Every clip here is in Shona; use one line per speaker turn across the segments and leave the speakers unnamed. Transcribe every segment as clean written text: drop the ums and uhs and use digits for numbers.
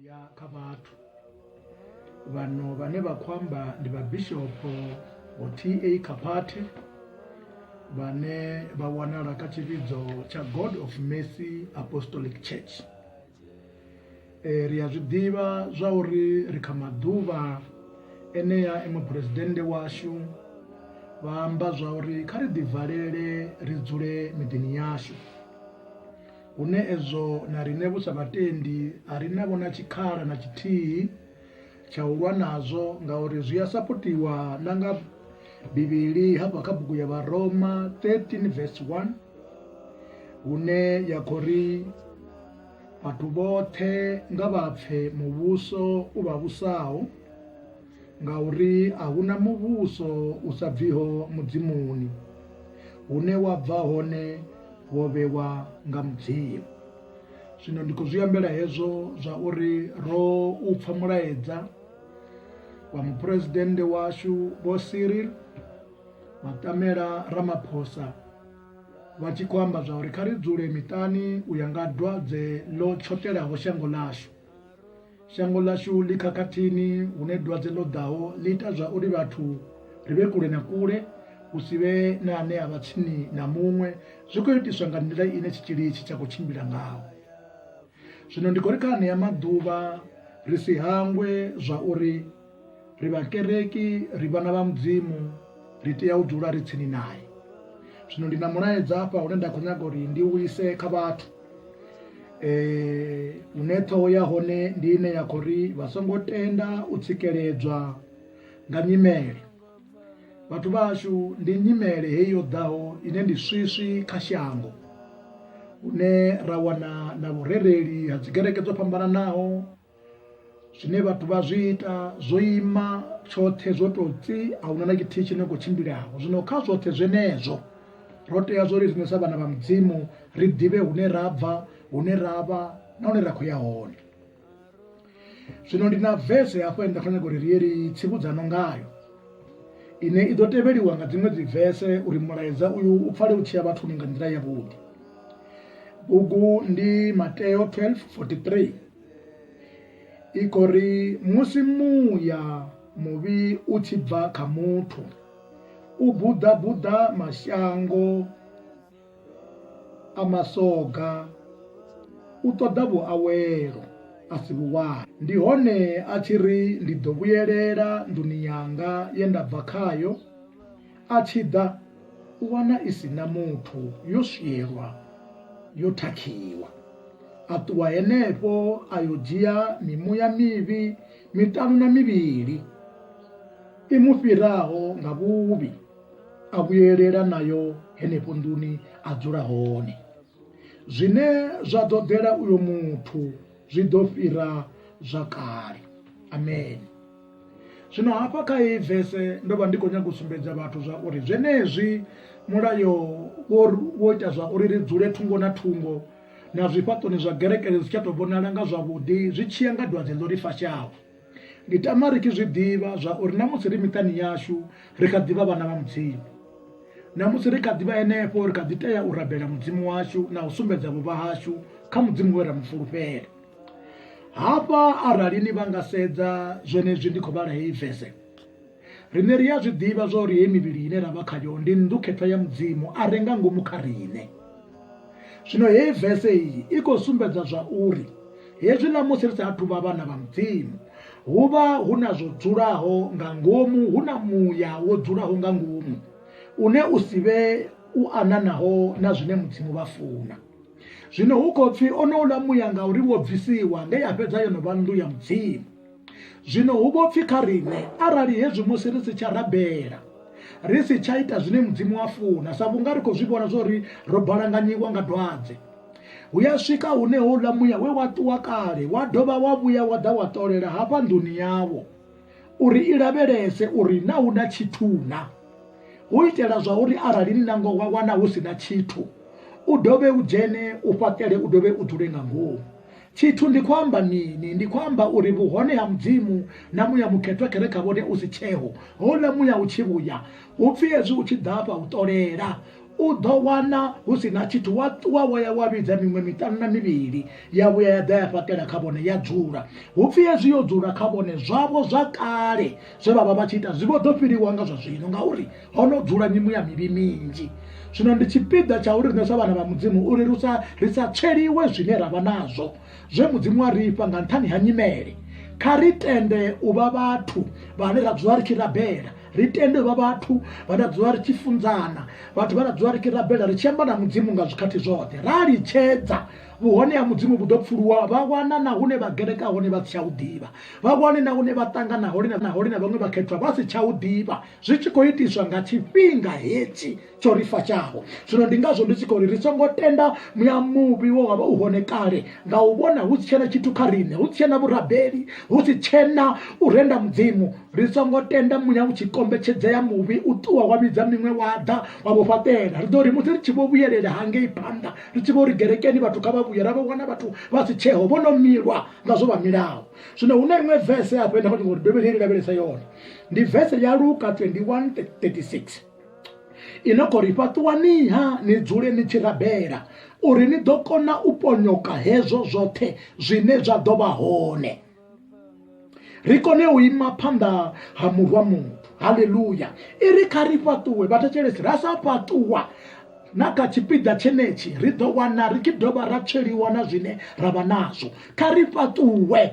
ya kha vhathu vhano vhane vha khou amba ndi vhabishopo vho T.A. Kapate vhane vha wanala kha tshivhidzo tsha God of Mercy Apostolic Church. Ri a zwi ḓivha zwa uri ri kha maḓuvha enea muphuresidennde washu vha amba zwa uri kha ri ḓivalele ri dzule miḓini yashu, hune ezwo na riṋe vhu sa vhatendi a ri na vhona tshikhala na tshithihi tsha u lwa nazwo, ngauri zwi a sapotiwa na nga Bivhili hafha kha bugu ya Vharoma 13:1 hune ya khou ri vhathu vhoṱhe nga vha pfe muvhuso u vha vhusaho, ngauri a huna muvhuso u sa bviho mudzimuni, hune wa bva hone wo vhewa nga mudzimu. Zwino ndi khou zwi ambela hezwo zwa uri ro u pfa mulaedza wa muphuresidennde washu Vho Cyril Matamela Ramaphosa vha tshi khou amba zwa uri kha ri dzule miṱani u ya nga dwadze ḽo tshotelaho shango ḽashu. Shango ḽashu ḽi khakhathini hune dwadze ḽo ḓaho ḽi ita zwa uri vhathu ri vhe kule na kule, hu si vhe na ane a vha tsini na muṅwe. Zwi khou itiswa nga nḓila ine tshitzhili itshi tsha khou tshimbila ngaho. Zwino ndi khou ri kha anea maḓuvha ri si hangwe zwa uri ri vhakereki, ri vhana vha mudzimu, ri tea u dzula ri tsini naye. Zwino ndi na mulaedza hafha hune nda khou nyaga uri ndi u ise kha vhathu, hune ṱhoho ya hone ndi ine ya khou ri vha songo tenda u tsikeledzwa nga nyimele. Vhathu vhashu ndi nyimele heyi yo ḓaho ine ndi swiswi kha shango, hune ra wana na vhurereli ha dzikereke dzo fhambananaho, zwine vhathu vha zwi ita zwo ima tshoṱhe zwo tou tsi, a huna na tshithihi tshine khou tshimbilaho. Zwino kha zwoṱhe zwenezwo ro tea zwo ri riṋe sa vhana vha mudzimu ri ḓivhe hune ra bva, hune ra vha na hune ra khou ya hone. Zwino ndi na vese hafho nda khou nyaga uri ri ye ri tsivhudzano ngayo, ine i ḓo tevheliwa nga dziṅwe dzi vese uri mulaedza uyu u pfale u tshiya vhathuni nga nḓila yavhuḓi. Bugu ndi Mateo 12:43 i khou ri musi muya muvhi u tshi bva kha muthu u buḓabuḓa mashango a masoga, u ṱoḓa vhuawelo a si vhuwane. Ndi hone a tshi ri ndi ḓo vhuyelela nḓuni yanga ye nda bva khayo, a tshi ḓa u wana i si na muthu, yo swielwa, yo thakhiwa. A ṱuwa henefho a yo dzhia mimuya mivhi miṱanu na mivhili i mu fhiraho nga vhuvhi, a vhuyelela nayo henefho nḓuni a dzula hone. Zwine zwa ḓo ḓela uyo muthu zwi ḓo fhira zwa kale. Amen. Zwino hafha kha heyi vese ndo vha ndi khou nyaga u sumbedza vhathu zwa uri zwenezwi mulayo wo ita zwa uri ri dzule thungo na thungo, na zwifhaṱoni zwa gerekele zwi tsha tou vhonala nga zwavhuḓi, zwi tshiya nga dwadze ḽo ri fashaho. Ndi tama ri tshi zwi ḓivha zwa uri na musi ri miṱani yashu ri kha ḓivha vhana vha mudzimu, na musi ri kha ḓivha henefho ri kha ḓi tea u rabela mudzimu washu na u sumbedza vhuvha hashu kha mudzimu we ra mufulufhela. Hafha arali ni vha nga sedza zwenezwi ndi khou vhala heyi vese, riṋe ri a zwi ḓivha zwa uri heyi mivhili ine ra vha khayo ndi nnḓu khetha ya mudzimu a re nga ngomu kha riṋe. Zwino heyi vese iyi i khou sumbedza zwa uri hezwi na musi ri sa athu vha vhana vha mudzimu, hu vha hu na zwo dzulaho nga ngomu, hu na muya wo dzulaho nga ngomu une u si vhe u ananaho na zwine mudzimu vha funa. Zwino hu khou pfi onouḽa muya nga uri wo bvisiwa nge ya fhedza yo no vha nnḓu ya mudzimu. Zwino hu vho pfi kha riṋe arali hezwi musi ri si tsha rabela, ri si tsha ita zwine mudzimu wa funa, sa vhunga ri khou zwi vhona zwa uri ro balanganyiwa nga dwadze, hu ya swika hune houḽa muya we wa ṱuwa kale wa dovha wa vhuya wa ḓa wa ṱolela hafha nḓuni yavho uri i lavhelese uri na hu na tshithu na, hu itela zwa uri arali ni nango wa wana hu si na tshithu, u dovhe u dzhene u fhaṱele, u dovhe u dzule nga ngomu. Tshithu ndi khou amba mini? Ndi khou amba uri vhuhone ha mudzimu na muya mukhethwa khere kha vhone u si tsheho, houḽa muya u tshi vhuya hu pfi hezwi u tshi ḓa hafha u ṱolela, u ḓo wana hu sina tshithu wa ṱuwa wa ya wa vhidza miṅwe miṱanu na mivhili ya vhuya ya ḓa ya fhaṱela kha vhone ya dzula hupfi hezwi yo dzula kha vhone zwavho zwa kale zwe vha vha vha tshi ita zwi vho ḓo fhiriwa nga zwa zwino ngauri ho no dzula mimuya mivhi minzhi. Zwino ndi tshipiḓa tsha uri riṋe sa vhana vha mudzimu uri ri sa tsweliwe zwine ra vha nazwo zwe mudzimu a ri fha nga nṱhani ha nyimele. Kha ri tende u vha vhathu vhane ra dzula ri tshi rabela, ri tende u vha vhathu vhane ra dzula ri tshi funzana, vhathu vhane ra dzula ri tshi rabela ri tshi amba na mudzimu nga zwikhathi zwoṱhe. Ra litshedza vhuhone ha mudzimu vhu ḓo pfuluwa vha wana na hune vha gereka hone vha si tsha u ḓivha, vha wane na hune vha ṱangana hone na vhaṅwe vha khethwa vha si tsha u ḓivha, zwi tshi khou itiswa nga tshifhinga hetshi tsho ri fashaho. Zwino ndi ngazwo ndi tshi khou ri ri songo tenda muya muvhi wo wa vha u hone kale nga u vhona hu si tshena tshithu kha riṋe, hu si tshena vhurabeli, hu si tshena u renda mudzimu. Ri songo tenda muya u tshi kombetshedzea muvhi u ṱuwa wa vhidza miṅwe wa ḓa wa vho fhaṱela. Ri ḓo ri musi ri tshi vho vhuyelela hangei phanḓa ri tshi vho ri gerekeni vhathu kha vha vhuye ra vha wana vhathu vha si tsheho vho no milwa nga zwo vha milaho. Zwino hu na iṅwe vese hafho enda khou uri Bivhili i lavhelesa yone, ndi vese ya Luka 21:36 ino khou ri fhaṱuwaniha ni dzule ni tshi rabela uri ni ḓo kona u ponyoka hezwo zwoṱhe zwine zwa ḓo vha hone, ri kone u ima phanḓa ha murwa muthu. Haleluya! I ri kha ri fhaṱuwe vhathetshelesi, ra sa fhaṱuwa na kha tshipiḓa tshenetshi ri ḓo wana ri tshi dovha ra tsweliwa na zwine ra vha nazwo. Kha ri fhaṱuwe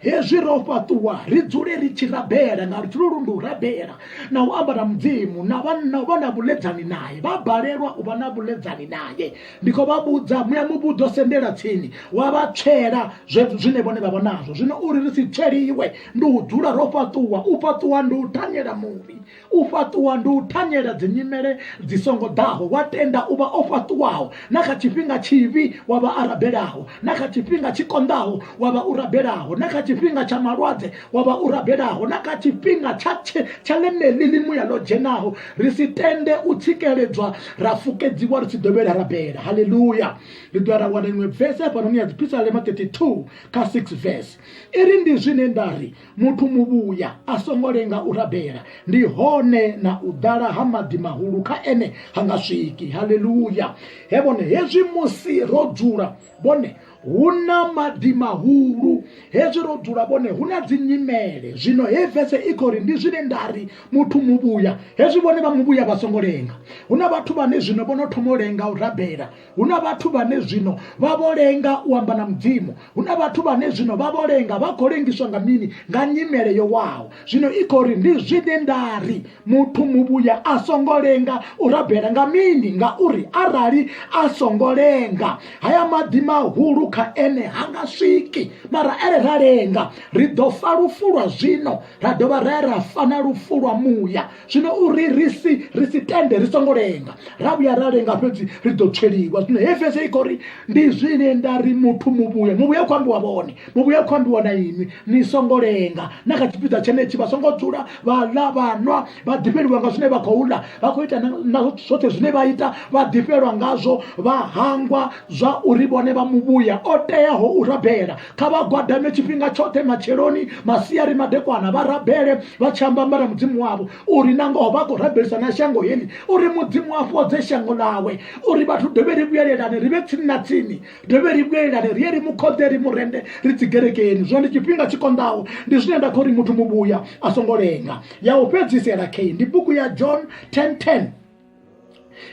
hezwi ro fhaṱuwa ri dzule ri tshi rabela nga lutshilo ndi u rabela na u amba na mudzimu na vha na vhuledzani naye, vha balelwa u vha na vhuledzani naye. Ndi khou vha vhudza muya muvhi u ḓo sendela tsini wa vha tswela zwine vhone vha vha nazwo. Zwino uri ri si tsweliwe ndi u dzula ro fhaṱuwa. U fhaṱuwa ndi u thanyela muvhi, u fhaṱuwa ndi u thanyela dzi nyimele dzi songo ḓaho. Wa tenda u vha o fhaṱuwaho na kha tshifhinga tshivhi wa vha a rabelaho, na kha tshifhinga tshi konḓaho wa vha u rabelaho, na kha tshifhinga tsha malwadze wa vha u rabelaho, na kha tshifhinga tsha ḽeneḽi ḽimuya ḽo dzhenaho. Ri si tende u tsikeledzwa ra fukedziwa ri tshi dovhela rabela. Haleluya! Ri ḓo ra wana iṅwe vese hafhanoni ya Psalm 32 kha 6 vese iri ndi zwine nda ri muthu muvhuya a songo lenga u rabela, ndi hone na u ḓala ha maḓi mahulu kha ene ha nga swiki. Haleluya! He vhone hezwi musi ro dzula vhone hu na maḓi mahulu, hezwi ro dzula vhone hu na dzi nyimele. Zwino he vese i khou ri ndi zwine nda ri muthu muvhuya, hezwi vhone vha muvhuya vha songo lenga. Hu na vhathu vhane zwino vho no thoma u lenga u rabela, hu na vhathu vhane zwino vha vho lenga u amba na mudzimu, hu na vhathu vhane zwino vha vho lenga vha khou lengiswa nga mini? Nga nyimele yo waho. Zwino i khou ri ndi zwine nda ri muthu muvhuya a songo lenga u rabela nga mini? Ngauri arali a songo lenga haya maḓi mahulu kha ene ha nga swiki. Mara ere ra lenga ri ḓo fa lufu lwa zwino ra dovha ra fa na lufu lwa muya. Zwino uri ri si tende ri songo lenga, ra vhuya ra lenga fhedzi ri ḓo tsweliwa. Zwino he vese i khou ri ndi zwine nda ri muthu muvhuya, muvhuya khou ambiwa vhone, muvhuya khou ambiwa na ini ni songo lenga. Na kha tshipiḓa tshenetshi vha songo dzula vha ḽa vha nwa vha ḓifheliwa nga zwine vha khou ḽa, vha khou ita na zwoṱhe zwine vha ita vha ḓifhelwa ngazwo, vha hangwa zwa uri vhone vha muvhuya o teaho u rabela. Kha vha gwadame tshifhinga tshoṱhe matsheloni, masiari, madekwana vha rabele vha tshi amba na mudzimu wavho uri na ngoho vha khou rabelisa na shango heḽi, uri mudzimu a fhodze shango ḽawe, uri vhathu dovhe ri vhuyelelane ri vhe tsini na tsini, dovhe ri vhuyelelane ri ye ri mukhode ri murende ri dzi gerekeni. Zwino ndi tshifhinga tshi konḓaho, ndi zwine nda khou ri muthu muvhuya a songo lenga. Ya u fhedzisela kheyi ndi buku ya John 10:10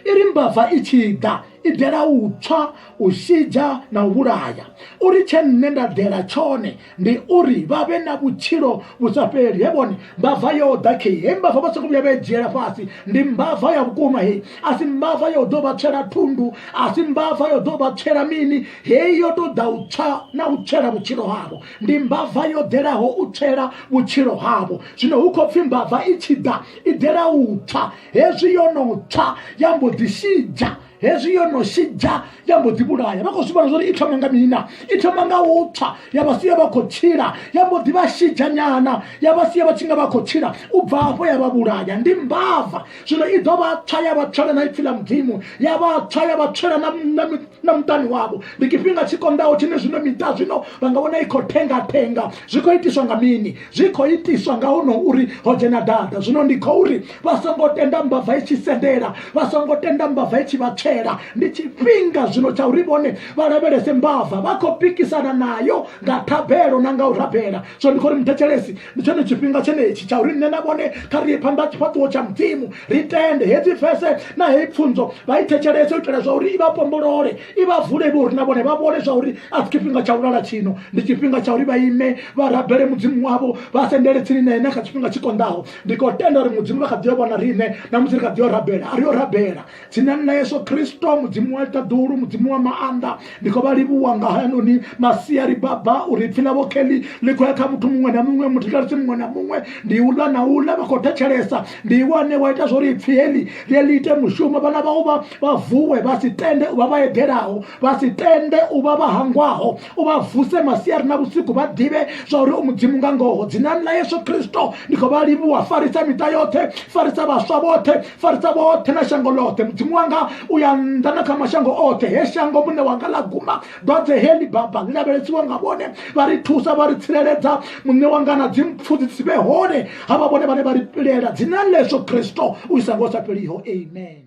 iri mbava i tshi ḓa i dela u tswa, u shidzha na u vhulaya. Uri tshe nne nda dela tshone ndi uri vha vhe na vhutshilo vhu sa fheli. He vhone mbava yo ḓa kheyi, he mbava vha songo vhuya vha i dzhiela fhasi, ndi mbava ya vhukuma heyi. A si mbava yo ḓo vha tswela thundu, a si mbava yo ḓo vha tswela mini, heyi yo tou ḓa u tswa na u tswela vhutshilo havho. Ndi mbava yo ḓelaho u tswela vhutshilo havho. Zwino hu khou pfhi mbava i tshi ḓa i dela u tswa, hezwi yo no tswa ya mbo ḓi shidzha, hezwi yo no shidzha ya mbo ḓi vhulaya. Vha khou zwi vhona zwori i thoma nga mina, i thoma nga u tswa ya vha sia vha khou tshila, ya mbo ḓi vha shidzha nyana, ya vha sia vha tshi nga vha khou tshila, u bva hafho ya vha vhulaya. Ndi mbava. Zwino i ḓo vha tswa ya vha tswela na ipfhi ḽa mudzimu, ya vha tswa ya vha tswela na mtani wavo. Ndi chifhinga chikondawo chine zvino mita zvino vangaona iko tenga zviko itiswa nga mini, zviko itiswa nga uno uri hojena dada. Zvino ndiko uri vasongotenda mbavha ichisendera, vasongotenda mbavha ichivatsvera. Ndi chifhinga zvino chaurivone varaverese mbavha vakopikisana nayo ngatabhero nangaurabhera. So ndiko ri mutechelesi ndichone chifhinga chenechi chauri nenavone kari pamba chipatuwo cha mdzimu ritende hedzi vhese na hei pfunzo vaitechelese utela zvauri ivapomborore ivavhule vuri navone vavone zvauri asi chifhinga chaurara chino ndi chifhinga chauri vaime varabhere mudzimu wavo vasendere tsini nene ka chifhinga chikondawo. Ndikotenda uri mudzimu vakadziyovana rine namusi rikadzyorabhera ariyorabhera tsinani na Yesu Kristo mudzimu waita dhuru mudzimu wa maanda ndiko valivuwa ngahanoni masiya ribaba uri pfina vokeli likoyaka mutu mumwe na mumwe mutikalitsi mumwe na mumwe ndiula na ula vakotechelesa ndiwane waita zvori ipfiyeli lielite mushumo vana vavo vavuwe vasitende uva vaedheraho vasitende uva vahangwaho uvavhuse masiyari navusiku vadive zvauri umudzimu ngangoho dzinani na Yesu Kristo ndiko valivuwa farisa mita yote farisa vaswa vote farisa vote na shango lote mudzimu wanga uyandanaka mashango ote heshango mune wanga laguma dwadze heli baba lilaveletsi wanga vone varitusa varitsiriredza mune wanga na dzimpfudzi tsive hone havavone vane varipilera dzinani la Yesu Kristo uisangosapeliho amen.